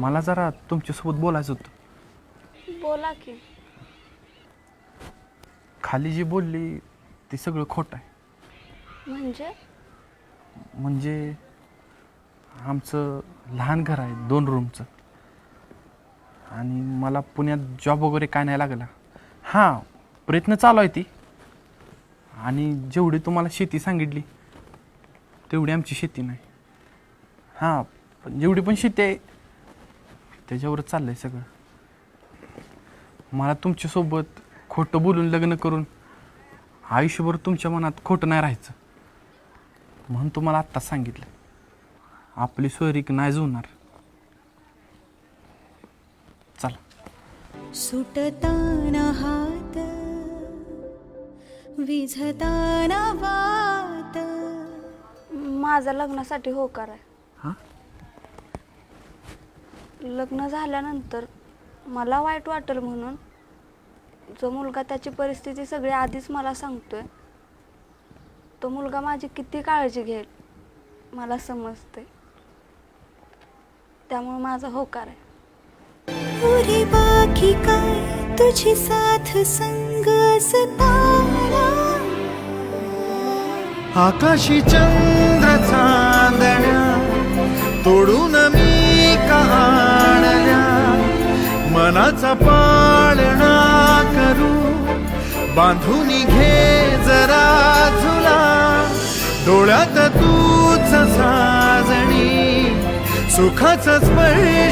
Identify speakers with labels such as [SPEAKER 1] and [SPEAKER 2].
[SPEAKER 1] मला जरा तुमच्यासोबत बोलायचं होतं.
[SPEAKER 2] बोला की.
[SPEAKER 1] खाली जी बोलली ते सगळं खोटं आहे. म्हणजे आमचं लहान घर आहे 2 रूमचं आणि मला पुण्यात जॉब वगैरे काय नाही लागला. हां, प्रयत्न चालू आहे ती. आणि जेवढी तुम्हाला शेती सांगितली तेवढी आमची शेती नाही. हां, पण जेवढी पण शेती आहे त्याच्यावरच चाललं आहे सगळं. मला तुमच्यासोबत खोटं बोलून लग्न करून आयुष्यभर तुमच्या मनात खोटं नाही राहायचं म्हणून तुम्हाला आत्ताच सांगितलं. आपली सोयरीक नाही जुळणार. चला.
[SPEAKER 3] सुटताना हात विझताना वात.
[SPEAKER 2] माझा लग्नासाठी होकार आहे.
[SPEAKER 1] हां,
[SPEAKER 2] लग्न झाल्यानंतर मला वाईट वाटेल म्हणून जो मुलगा त्याची परिस्थिती सगळी आधीच मला सांगतोय तो मुलगा माझी किती काळजी घेईल मला समजते. त्यामुळे माझा होकार आहे.
[SPEAKER 3] पुरी बाकी काय तुझी साथ संग असताना.
[SPEAKER 4] आकाशी चंद्र चांदण्या तोडून मी कहाणल्या. मनाचा पाळणा करू बांधून घे जरा झुला. डोळ्यात तूच साजणी सुखाच स्मरण